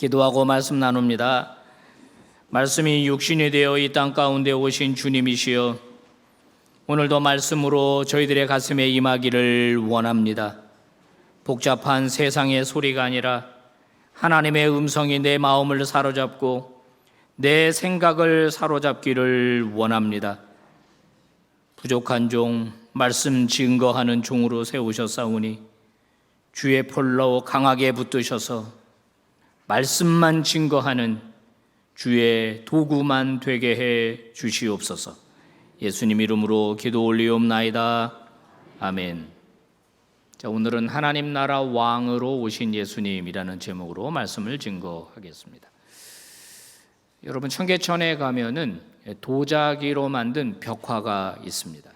기도하고 말씀 나눕니다. 말씀이 육신이 되어 이 땅 가운데 오신 주님이시여, 오늘도 말씀으로 저희들의 가슴에 임하기를 원합니다. 복잡한 세상의 소리가 아니라 하나님의 음성이 내 마음을 사로잡고 내 생각을 사로잡기를 원합니다. 부족한 종, 말씀 증거하는 종으로 세우셨사오니 주의 폴로 강하게 붙드셔서 말씀만 증거하는 주의 도구만 되게 해 주시옵소서. 예수님 이름으로 기도 올리옵나이다. 아멘. 자, 오늘은 하나님 나라 왕으로 오신 예수님이라는 제목으로 말씀을 증거하겠습니다. 여러분, 청계천에 가면은 도자기로 만든 벽화가 있습니다.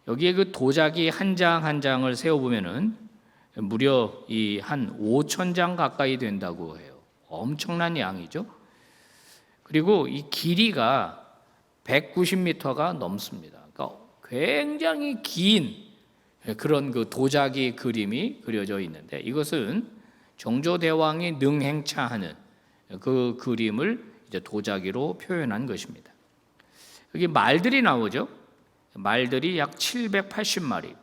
여기에 그 도자기 한 장 한 장을 세어보면은 무려 이 한 5,000장 가까이 된다고 해요. 엄청난 양이죠. 그리고 이 길이가 190m가 넘습니다. 그러니까 굉장히 긴 그런 그 도자기 그림이 그려져 있는데, 이것은 정조대왕이 능행차하는 그 그림을 이제 도자기로 표현한 것입니다. 여기 말들이 나오죠. 말들이 약 780마리.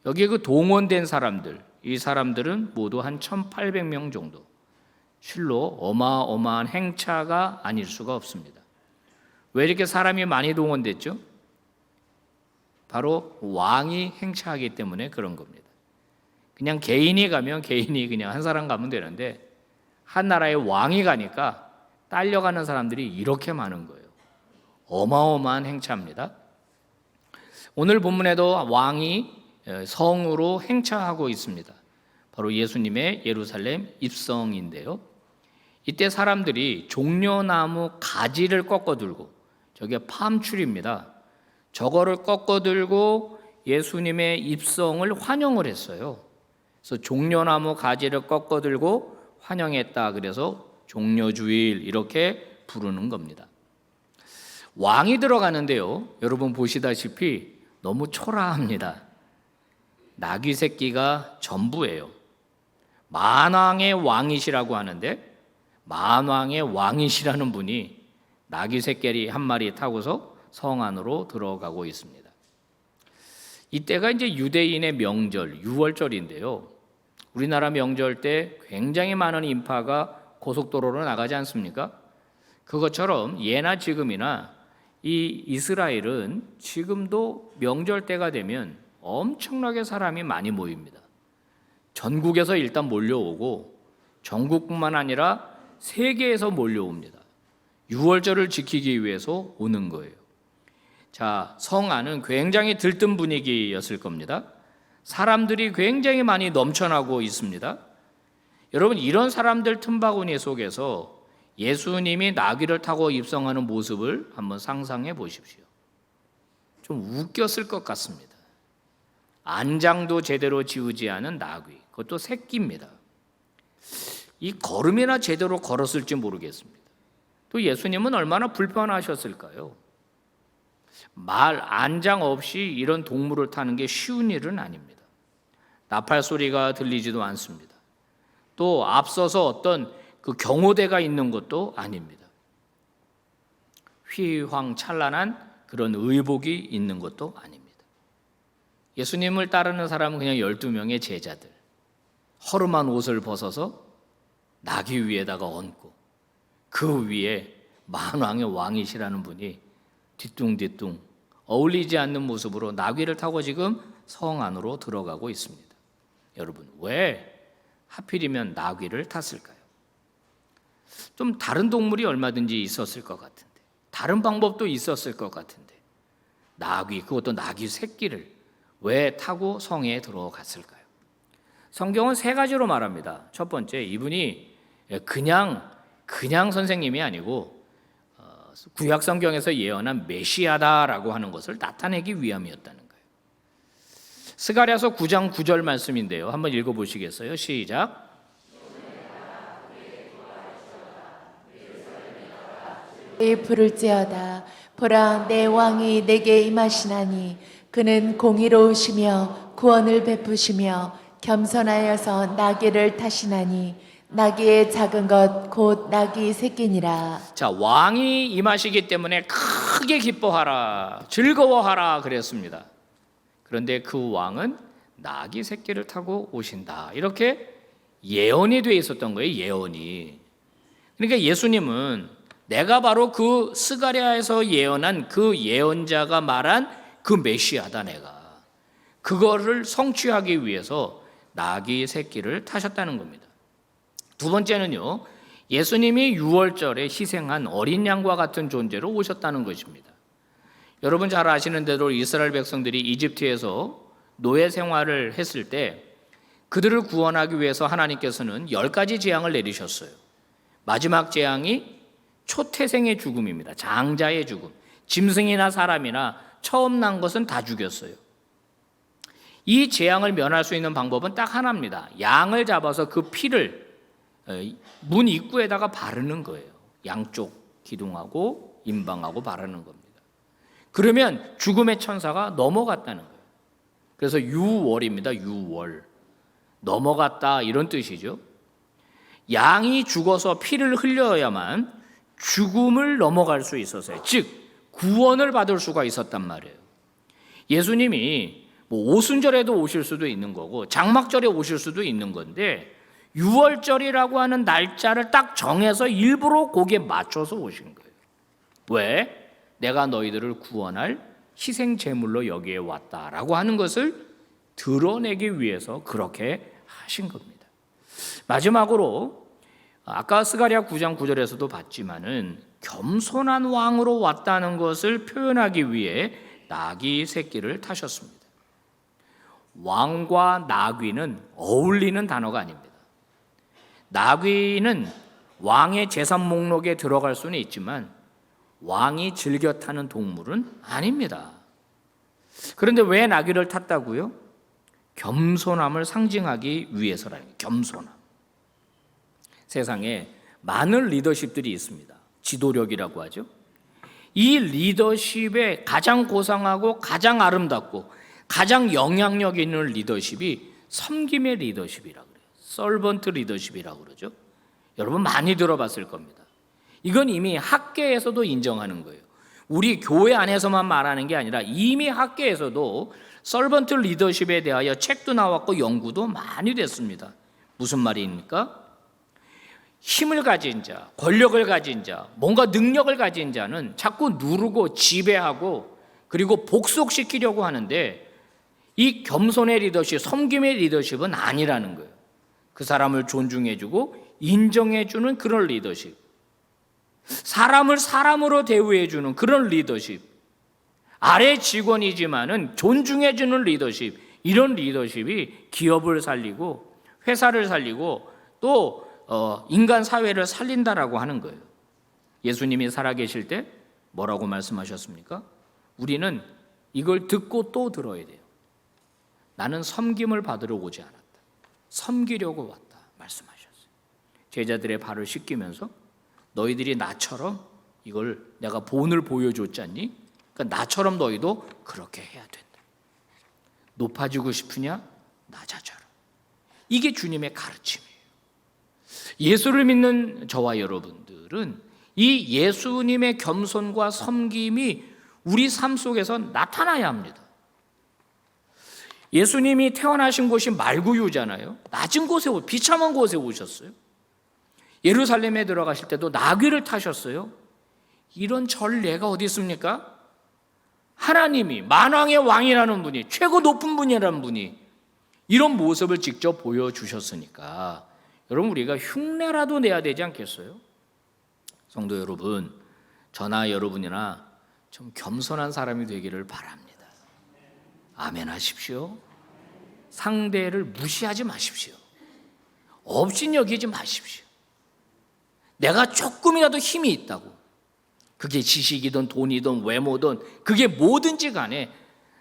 여기에 그 동원된 사람들, 이 사람들은 모두 한 1,800명 정도. 실로 어마어마한 행차가 아닐 수가 없습니다. 왜 이렇게 사람이 많이 동원됐죠? 바로 왕이 행차하기 때문에 그런 겁니다. 그냥 개인이 가면 개인이 그냥 한 사람 가면 되는데, 한 나라의 왕이 가니까 딸려가는 사람들이 이렇게 많은 거예요. 어마어마한 행차입니다. 오늘 본문에도 왕이 성으로 행차하고 있습니다. 바로 예수님의 예루살렘 입성인데요. 이때 사람들이 종려나무 가지를 꺾어 들고, 저게 팜추리입니다. 저거를 꺾어 들고 예수님의 입성을 환영을 했어요. 그래서 종려나무 가지를 꺾어 들고 환영했다. 그래서 종려주일 이렇게 부르는 겁니다. 왕이 들어가는데요, 여러분 보시다시피 너무 초라합니다. 나귀 새끼가 전부예요. 만왕의 왕이시라고 하는데, 만왕의 왕이시라는 분이 나귀 새끼 한 마리 타고서 성 안으로 들어가고 있습니다. 이때가 이제 유대인의 명절, 유월절인데요. 우리나라 명절 때 굉장히 많은 인파가 고속도로로 나가지 않습니까? 그것처럼 예나 지금이나 이 이스라엘은 지금도 명절 때가 되면 엄청나게 사람이 많이 모입니다. 전국에서 일단 몰려오고 전국뿐만 아니라 세계에서 몰려옵니다. 유월절을 지키기 위해서 오는 거예요. 자, 성 안은 굉장히 들뜬 분위기였을 겁니다. 사람들이 굉장히 많이 넘쳐나고 있습니다. 여러분, 이런 사람들 틈바구니 속에서 예수님이 나귀를 타고 입성하는 모습을 한번 상상해 보십시오. 좀 웃겼을 것 같습니다. 안장도 제대로 지우지 않은 나귀, 그것도 새끼입니다. 이 걸음이나 제대로 걸었을지 모르겠습니다. 또 예수님은 얼마나 불편하셨을까요? 말, 안장 없이 이런 동물을 타는 게 쉬운 일은 아닙니다. 나팔 소리가 들리지도 않습니다. 또 앞서서 어떤 그 경호대가 있는 것도 아닙니다. 휘황찬란한 그런 의복이 있는 것도 아닙니다. 예수님을 따르는 사람은 그냥 12명의 제자들, 허름한 옷을 벗어서 나귀 위에다가 얹고 그 위에 만왕의 왕이시라는 분이 뒤뚱뒤뚱 어울리지 않는 모습으로 나귀를 타고 지금 성 안으로 들어가고 있습니다. 여러분, 왜 하필이면 나귀를 탔을까요? 좀 다른 동물이 얼마든지 있었을 것 같은데, 다른 방법도 있었을 것 같은데, 나귀, 그것도 나귀 새끼를 왜 타고 성에 들어갔을까요? 성경은 세 가지로 말합니다. 첫 번째, 이분이 그냥 선생님이 아니고 구약 성경에서 예언한 메시아다라고 하는 것을 나타내기 위함이었다는 거예요. 스가랴서 9장 9절 말씀인데요. 한번 읽어보시겠어요? 시작. 부를지어다. 보라, 내 왕이 내게 임하시나니 그는 공의로우시며 구원을 베푸시며 겸손하여서 나귀를 타시나니 나귀의 작은 것 곧 나귀 새끼니라. 자, 왕이 임하시기 때문에 크게 기뻐하라, 즐거워하라 그랬습니다. 그런데 그 왕은 나귀 새끼를 타고 오신다, 이렇게 예언이 돼 있었던 거예요. 예언이. 그러니까 예수님은 내가 바로 그 스가랴에서 예언한 그 예언자가 말한 그 메시아다, 내가. 그거를 성취하기 위해서 나귀 새끼를 타셨다는 겁니다. 두 번째는요, 예수님이 유월절에 희생한 어린 양과 같은 존재로 오셨다는 것입니다. 여러분 잘 아시는 대로 이스라엘 백성들이 이집트에서 노예 생활을 했을 때 그들을 구원하기 위해서 하나님께서는 10가지 재앙을 내리셨어요. 마지막 재앙이 초태생의 죽음입니다. 장자의 죽음. 짐승이나 사람이나 처음 난 것은 다 죽였어요. 이 재앙을 면할 수 있는 방법은 딱 하나입니다. 양을 잡아서 그 피를 문 입구에다가 바르는 거예요. 양쪽 기둥하고 임방하고 바르는 겁니다. 그러면 죽음의 천사가 넘어갔다는 거예요. 그래서 유월입니다. 유월. 넘어갔다, 이런 뜻이죠. 양이 죽어서 피를 흘려야만 죽음을 넘어갈 수 있었어요. 즉 구원을 받을 수가 있었단 말이에요. 예수님이 오순절에도 오실 수도 있는 거고 장막절에 오실 수도 있는 건데 유월절이라고 하는 날짜를 딱 정해서 일부러 거기에 맞춰서 오신 거예요. 왜? 내가 너희들을 구원할 희생 제물로 여기에 왔다라고 하는 것을 드러내기 위해서 그렇게 하신 겁니다. 마지막으로 아까 스가랴 9장 9절에서도 봤지만은 겸손한 왕으로 왔다는 것을 표현하기 위해 나귀 새끼를 타셨습니다. 왕과 나귀는 어울리는 단어가 아닙니다. 나귀는 왕의 재산 목록에 들어갈 수는 있지만 왕이 즐겨 타는 동물은 아닙니다. 그런데 왜 나귀를 탔다고요? 겸손함을 상징하기 위해서라는 거예요. 겸손함. 세상에 많은 리더십들이 있습니다. 지도력이라고 하죠. 이 리더십에 가장 고상하고 가장 아름답고 가장 영향력 있는 리더십이 섬김의 리더십이라고 그래요. 서번트 리더십이라고 그러죠. 여러분 많이 들어봤을 겁니다. 이건 이미 학계에서도 인정하는 거예요. 우리 교회 안에서만 말하는 게 아니라 이미 학계에서도 서번트 리더십에 대하여 책도 나왔고 연구도 많이 됐습니다. 무슨 말입니까? 힘을 가진 자, 권력을 가진 자, 뭔가 능력을 가진 자는 자꾸 누르고 지배하고 그리고 복속시키려고 하는데 이 겸손의 리더십, 섬김의 리더십은 아니라는 거예요. 그 사람을 존중해주고 인정해주는 그런 리더십, 사람을 사람으로 대우해주는 그런 리더십, 아래 직원이지만은 존중해주는 리더십, 이런 리더십이 기업을 살리고 회사를 살리고 또 인간 사회를 살린다라고 하는 거예요. 예수님이 살아계실 때 뭐라고 말씀하셨습니까? 우리는 이걸 듣고 또 들어야 돼요. 나는 섬김을 받으러 오지 않았다. 섬기려고 왔다 말씀하셨어요. 제자들의 발을 씻기면서 너희들이 나처럼 이걸 내가 본을 보여줬잖니? 그러니까 나처럼 너희도 그렇게 해야 된다. 높아지고 싶으냐? 낮아져라. 이게 주님의 가르침이에요. 예수를 믿는 저와 여러분들은 이 예수님의 겸손과 섬김이 우리 삶 속에서 나타나야 합니다. 예수님이 태어나신 곳이 말구유잖아요. 낮은 곳에, 비참한 곳에 오셨어요. 예루살렘에 들어가실 때도 나귀를 타셨어요. 이런 전례가 어디 있습니까? 하나님이 만왕의 왕이라는 분이, 최고 높은 분이라는 분이 이런 모습을 직접 보여주셨으니까 여러분 우리가 흉내라도 내야 되지 않겠어요? 성도 여러분, 저나 여러분이나 좀 겸손한 사람이 되기를 바랍니다. 아멘 하십시오. 상대를 무시하지 마십시오. 업신여기지 마십시오. 내가 조금이라도 힘이 있다고, 그게 지식이든 돈이든 외모든 그게 뭐든지 간에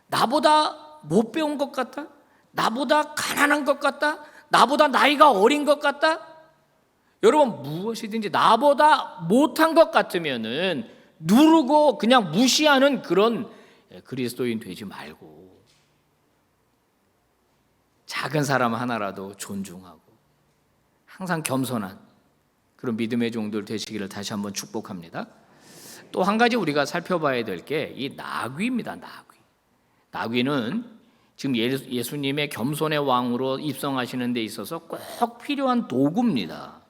나보다 못 배운 것 같다, 나보다 가난한 것 같다, 나보다 나이가 어린 것 같다, 여러분 무엇이든지 나보다 못한 것 같으면은 누르고 그냥 무시하는 그런 그리스도인 되지 말고 작은 사람 하나라도 존중하고 항상 겸손한 그런 믿음의 종들 되시기를 다시 한번 축복합니다. 또 한 가지 우리가 살펴봐야 될 게 이 나귀입니다. 나귀는 지금 예수님의 겸손의 왕으로 입성하시는 데 있어서 꼭 필요한 도구입니다.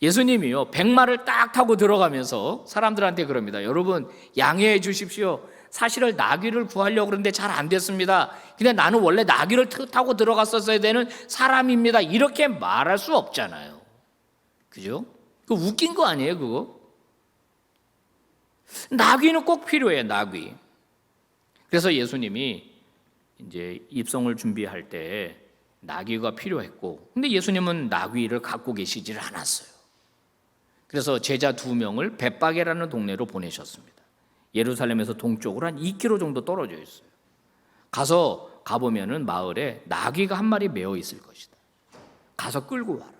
예수님이요, 백마를 딱 타고 들어가면서 사람들한테 그럽니다. 여러분, 양해해 주십시오. 사실은 나귀를 구하려고 그러는데 잘 안 됐습니다. 근데 나는 원래 나귀를 타고 들어갔었어야 되는 사람입니다. 이렇게 말할 수 없잖아요. 그죠? 그거 웃긴 거 아니에요, 그거? 나귀는 꼭 필요해요, 나귀. 그래서 예수님이 이제 입성을 준비할 때 나귀가 필요했고, 근데 예수님은 나귀를 갖고 계시질 않았어요. 그래서 제자 2명을 벳바게라는 동네로 보내셨습니다. 예루살렘에서 동쪽으로 한 2km 정도 떨어져 있어요. 가보면은 마을에 나귀가 한 마리 메어 있을 것이다. 가서 끌고 와라.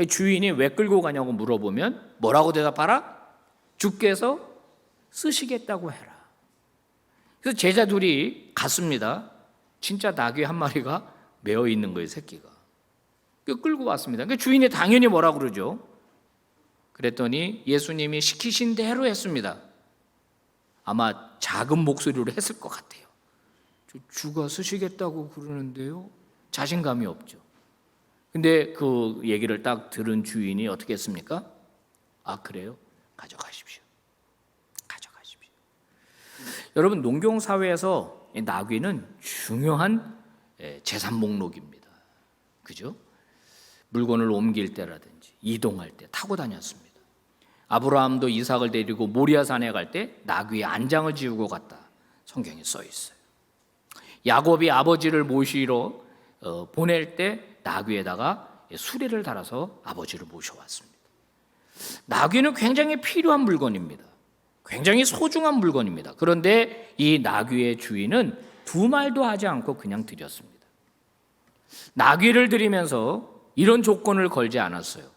주인이 왜 끌고 가냐고 물어보면 뭐라고 대답하라? 주께서 쓰시겠다고 해라. 그래서 제자 둘이 갔습니다. 진짜 나귀 한 마리가 메어 있는 거예요, 새끼가. 끌고 왔습니다. 그러니까 주인이 당연히 뭐라고 그러죠? 그랬더니 예수님이 시키신 대로 했습니다. 아마 작은 목소리로 했을 것 같아요. 주가 쓰시겠다고 그러는데요. 자신감이 없죠. 근데 그 얘기를 딱 들은 주인이 어떻게 했습니까? 아, 그래요? 가져가십시오. 여러분, 농경사회에서 나귀는 중요한 재산 목록입니다. 그죠? 물건을 옮길 때라든지 이동할 때 타고 다녔습니다. 아브라함도 이삭을 데리고 모리아산에 갈 때 나귀에 안장을 지우고 갔다. 성경에 써 있어요. 야곱이 아버지를 모시러 보낼 때 나귀에다가 수레를 달아서 아버지를 모셔왔습니다. 나귀는 굉장히 필요한 물건입니다. 굉장히 소중한 물건입니다. 그런데 이 나귀의 주인은 두 말도 하지 않고 그냥 드렸습니다. 나귀를 드리면서 이런 조건을 걸지 않았어요.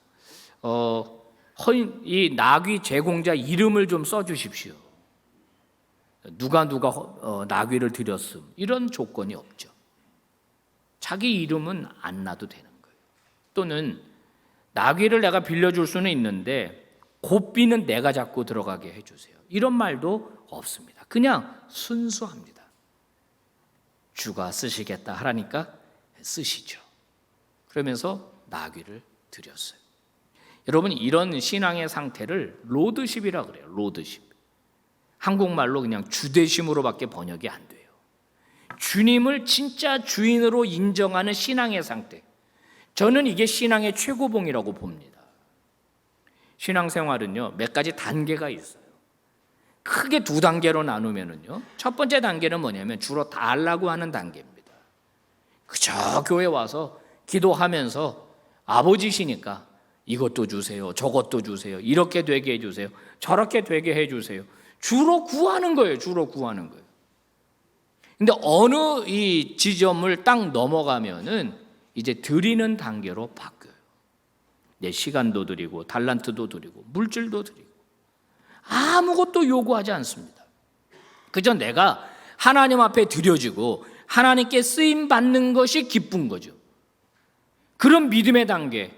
이 나귀 제공자 이름을 좀 써주십시오. 누가 나귀를 드렸음, 이런 조건이 없죠. 자기 이름은 안 놔도 되는 거예요. 또는 나귀를 내가 빌려줄 수는 있는데 고비는 내가 잡고 들어가게 해주세요. 이런 말도 없습니다. 그냥 순수합니다. 주가 쓰시겠다 하라니까 쓰시죠. 그러면서 나귀를 드렸어요. 여러분, 이런 신앙의 상태를 로드십이라 그래요. 로드십. 한국말로 그냥 주대심으로밖에 번역이 안 돼요. 주님을 진짜 주인으로 인정하는 신앙의 상태. 저는 이게 신앙의 최고봉이라고 봅니다. 신앙생활은요, 몇 가지 단계가 있어요. 크게 2단계로 나누면은요, 첫 번째 단계는 뭐냐면 주로 달라고 하는 단계입니다. 그저 교회 와서 기도하면서 아버지시니까 이것도 주세요, 저것도 주세요, 이렇게 되게 해주세요, 저렇게 되게 해주세요. 주로 구하는 거예요. 주로 구하는 거예요. 근데 어느 이 지점을 딱 넘어가면은 이제 드리는 단계로 바뀌어요. 내 시간도 드리고 달란트도 드리고 물질도 드리고 아무것도 요구하지 않습니다. 그저 내가 하나님 앞에 드려지고 하나님께 쓰임 받는 것이 기쁜 거죠. 그런 믿음의 단계,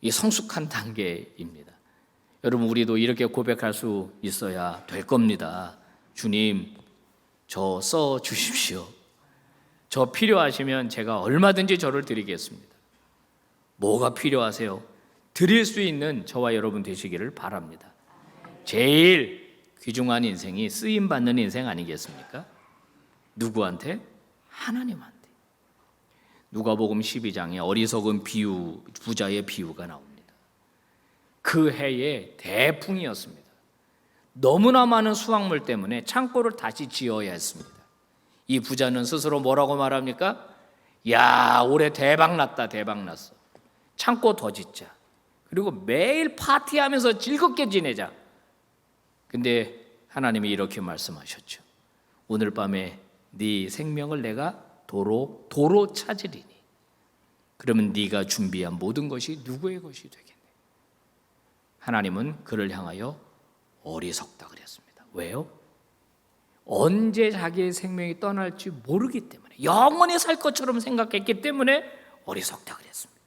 이 성숙한 단계입니다. 여러분, 우리도 이렇게 고백할 수 있어야 될 겁니다. 주님, 저 써 주십시오. 저 필요하시면 제가 얼마든지 저를 드리겠습니다. 뭐가 필요하세요? 드릴 수 있는 저와 여러분 되시기를 바랍니다. 제일 귀중한 인생이 쓰임받는 인생 아니겠습니까? 누구한테? 하나님한테. 누가복음 12장에 어리석은 부자의 비유가 나옵니다. 그 해에 대풍이었습니다. 너무나 많은 수확물 때문에 창고를 다시 지어야 했습니다. 이 부자는 스스로 뭐라고 말합니까? 야, 올해 대박 났다, 대박 났어. 창고 더 짓자. 그리고 매일 파티하면서 즐겁게 지내자. 근데 하나님이 이렇게 말씀하셨죠. 오늘 밤에 네 생명을 내가 도로 찾으리니 그러면 네가 준비한 모든 것이 누구의 것이 되겠네. 하나님은 그를 향하여 어리석다 그랬습니다. 왜요? 언제 자기의 생명이 떠날지 모르기 때문에, 영원히 살 것처럼 생각했기 때문에 어리석다 그랬습니다.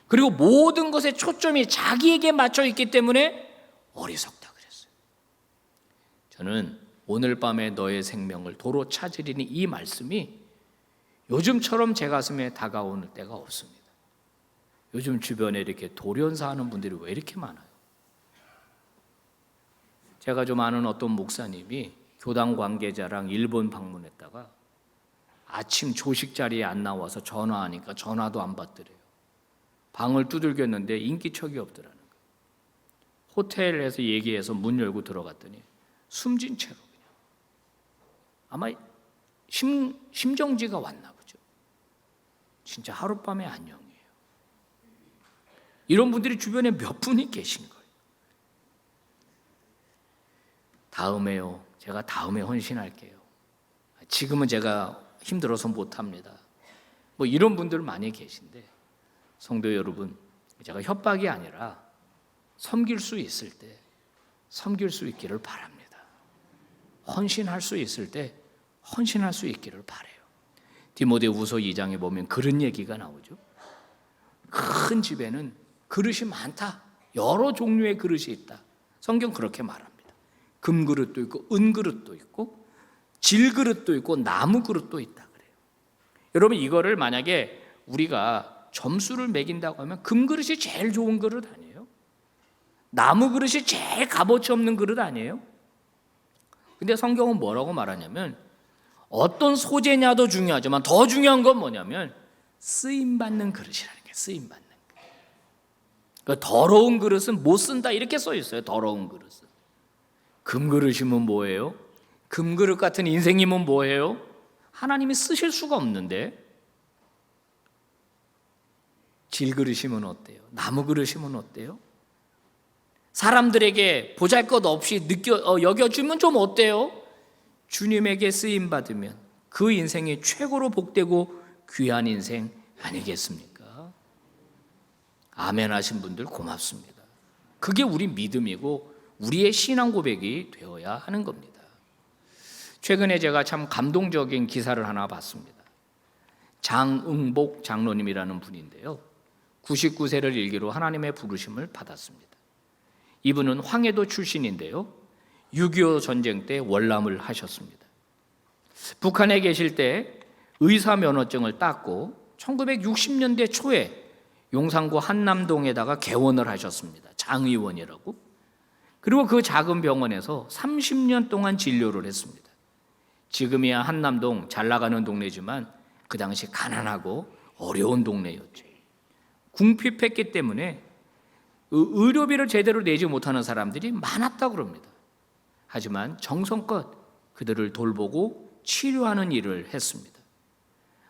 그리고 모든 것의 초점이 자기에게 맞춰 있기 때문에 어리석다 그랬어요. 저는 오늘 밤에 너의 생명을 도로 찾으리니 이 말씀이 요즘처럼 제 가슴에 다가오는 때가 없습니다. 요즘 주변에 이렇게 돌연사하는 분들이 왜 이렇게 많아요? 제가 좀 아는 어떤 목사님이 교당 관계자랑 일본 방문했다가 아침 조식 자리에 안 나와서 전화하니까 전화도 안 받더래요. 방을 두들겼는데 인기척이 없더라는 거예요. 호텔에서 얘기해서 문 열고 들어갔더니 숨진 채로 그냥 아마 심정지가 왔나 보죠. 진짜 하룻밤의 안녕이에요. 이런 분들이 주변에 몇 분이 계신 거예요. 다음에요. 제가 다음에 헌신할게요. 지금은 제가 힘들어서 못합니다. 뭐 이런 분들 많이 계신데 성도 여러분, 제가 협박이 아니라 섬길 수 있을 때 섬길 수 있기를 바랍니다. 헌신할 수 있을 때 헌신할 수 있기를 바라요. 디모데후서 2장에 보면 그런 얘기가 나오죠. 큰 집에는 그릇이 많다. 여러 종류의 그릇이 있다. 성경 그렇게 말합니다. 금그릇도 있고 은그릇도 있고 질그릇도 있고 나무 그릇도 있다 그래요. 여러분 이거를 만약에 우리가 점수를 매긴다고 하면 금그릇이 제일 좋은 그릇 아니에요? 나무 그릇이 제일 값어치 없는 그릇 아니에요? 근데 성경은 뭐라고 말하냐면 어떤 소재냐도 중요하지만 더 중요한 건 뭐냐면 쓰임받는 그릇이라는 게 쓰임받는 그릇. 그러니까 더러운 그릇은 못 쓴다 이렇게 써 있어요. 더러운 그릇은. 금그릇이면 뭐예요? 금그릇 같은 인생이면 뭐예요? 하나님이 쓰실 수가 없는데 질그릇이면 어때요? 나무 그릇이면 어때요? 사람들에게 보잘것없이 여겨주면 좀 어때요? 주님에게 쓰임받으면 그 인생이 최고로 복되고 귀한 인생 아니겠습니까? 아멘 하신 분들 고맙습니다. 그게 우리 믿음이고 우리의 신앙 고백이 되어야 하는 겁니다. 최근에 제가 참 감동적인 기사를 하나 봤습니다. 장응복 장로님이라는 분인데요. 99세를 일기로 하나님의 부르심을 받았습니다. 이분은 황해도 출신인데요. 6.25 전쟁 때 월남을 하셨습니다. 북한에 계실 때 의사 면허증을 땄고 1960년대 초에 용산구 한남동에다가 개원을 하셨습니다. 장의원이라고. 그리고 그 작은 병원에서 30년 동안 진료를 했습니다. 지금이야 한남동 잘 나가는 동네지만 그 당시 가난하고 어려운 동네였죠. 궁핍했기 때문에 의료비를 제대로 내지 못하는 사람들이 많았다고 합니다. 하지만 정성껏 그들을 돌보고 치료하는 일을 했습니다.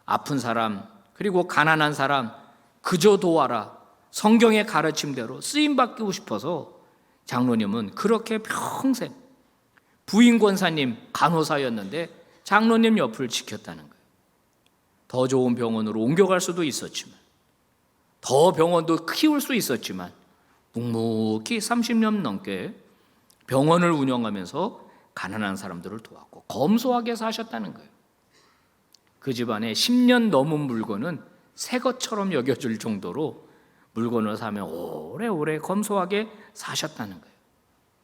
아픈 사람 그리고 가난한 사람 그저 도와라. 성경의 가르침대로 쓰임받고 싶어서 장로님은 그렇게 평생 부인 권사님 간호사였는데 장로님 옆을 지켰다는 거예요. 더 좋은 병원으로 옮겨갈 수도 있었지만 더 병원도 키울 수 있었지만 묵묵히 30년 넘게 병원을 운영하면서 가난한 사람들을 도왔고 검소하게 사셨다는 거예요. 그 집안에 10년 넘은 물건은 새 것처럼 여겨질 정도로 물건을 사면 오래오래 검소하게 사셨다는 거예요.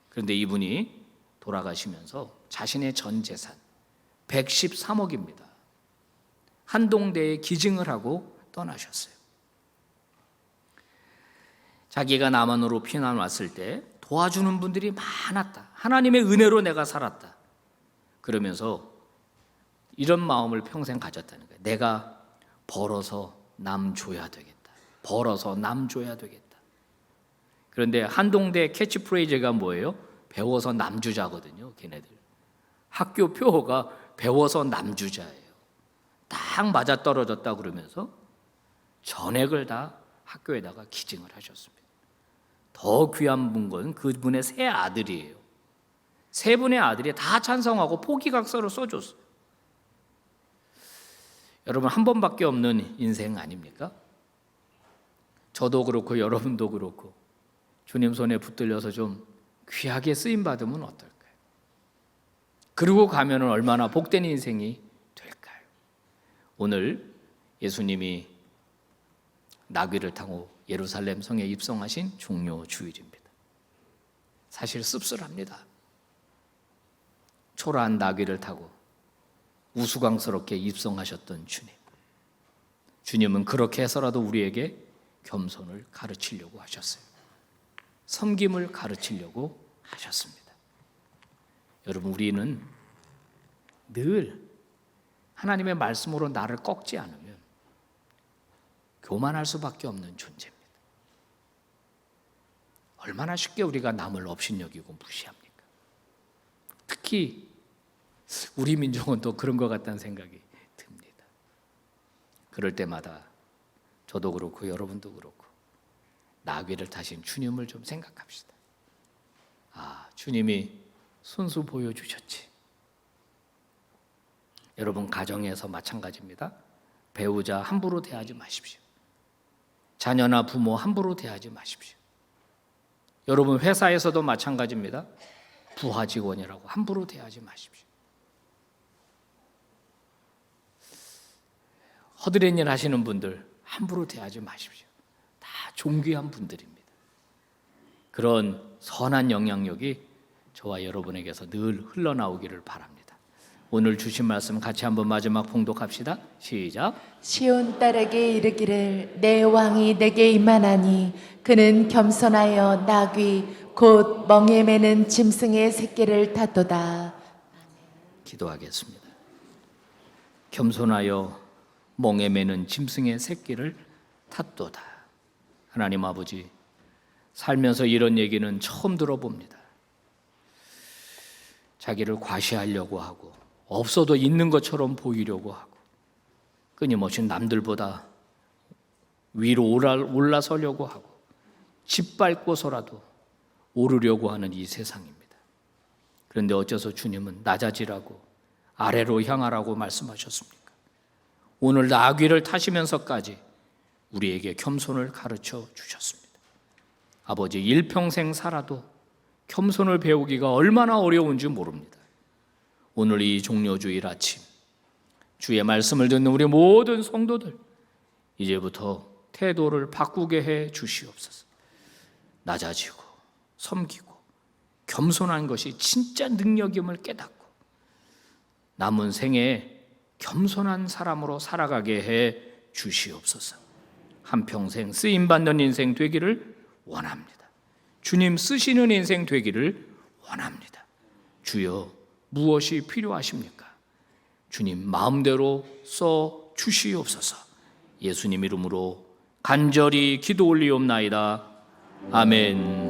그런데 이분이 돌아가시면서 자신의 전 재산 113억입니다. 한동대에 기증을 하고 떠나셨어요. 자기가 남한으로 피난 왔을 때 도와주는 분들이 많았다. 하나님의 은혜로 내가 살았다. 그러면서 이런 마음을 평생 가졌다는 거예요. 내가 벌어서 남 줘야 되겠다. 벌어서 남 줘야 되겠다. 그런데 한동대 캐치프레이즈가 뭐예요? 배워서 남 주자거든요. 걔네들. 학교 표어가 배워서 남 주자예요. 딱 맞아떨어졌다 그러면서 전액을 다 학교에다가 기증을 하셨습니다. 더 귀한 건 그분의 세 아들이에요. 세 분의 아들이 다 찬성하고 포기각서를 써줬어요. 여러분 한 번밖에 없는 인생 아닙니까? 저도 그렇고 여러분도 그렇고 주님 손에 붙들려서 좀 귀하게 쓰임받으면 어떨까요? 그러고 가면 얼마나 복된 인생이 될까요? 오늘 예수님이 나귀를 타고 예루살렘 성에 입성하신 종료 주일입니다. 사실 씁쓸합니다. 초라한 나귀를 타고 우스꽝스럽게 입성하셨던 주님. 주님은 그렇게 해서라도 우리에게 겸손을 가르치려고 하셨어요. 섬김을 가르치려고 하셨습니다. 여러분, 우리는 늘 하나님의 말씀으로 나를 꺾지 않으면 교만할 수밖에 없는 존재입니다. 얼마나 쉽게 우리가 남을 업신여기고 무시합니까? 특히 우리 민족은 또 그런 것 같다는 생각이 듭니다. 그럴 때마다 저도 그렇고 여러분도 그렇고 나귀를 타신 주님을 좀 생각합시다. 아, 주님이 손수 보여주셨지. 여러분, 가정에서 마찬가지입니다. 배우자 함부로 대하지 마십시오. 자녀나 부모 함부로 대하지 마십시오. 여러분, 회사에서도 마찬가지입니다. 부하 직원이라고 함부로 대하지 마십시오. 허드렛 일 하시는 분들 함부로 대하지 마십시오. 다 존귀한 분들입니다. 그런 선한 영향력이 저와 여러분에게서 늘 흘러나오기를 바랍니다. 오늘 주신 말씀 같이 한번 마지막 봉독합시다. 시작. 시온 딸에게 이르기를 내 왕이 내게 임하나니 그는 겸손하여 나귀 곧 멍에 매는 짐승의 새끼를 탔도다. 기도하겠습니다. 겸손하여 멍에 매는 짐승의 새끼를 탔도다. 하나님 아버지, 살면서 이런 얘기는 처음 들어봅니다. 자기를 과시하려고 하고 없어도 있는 것처럼 보이려고 하고 끊임없이 남들보다 위로 올라서려고 하고 짓밟고서라도 오르려고 하는 이 세상입니다. 그런데 어째서 주님은 낮아지라고 아래로 향하라고 말씀하셨습니까? 오늘 나귀를 타시면서까지 우리에게 겸손을 가르쳐 주셨습니다. 아버지, 일평생 살아도 겸손을 배우기가 얼마나 어려운지 모릅니다. 오늘 이 종료주일 아침 주의 말씀을 듣는 우리 모든 성도들, 이제부터 태도를 바꾸게 해 주시옵소서. 낮아지고 섬기고 겸손한 것이 진짜 능력임을 깨닫고 남은 생에 겸손한 사람으로 살아가게 해 주시옵소서. 한평생 쓰임받는 인생 되기를 원합니다. 주님 쓰시는 인생 되기를 원합니다. 주여, 무엇이 필요하십니까? 주님 마음대로 써 주시옵소서. 예수님 이름으로 간절히 기도 올리옵나이다. 아멘.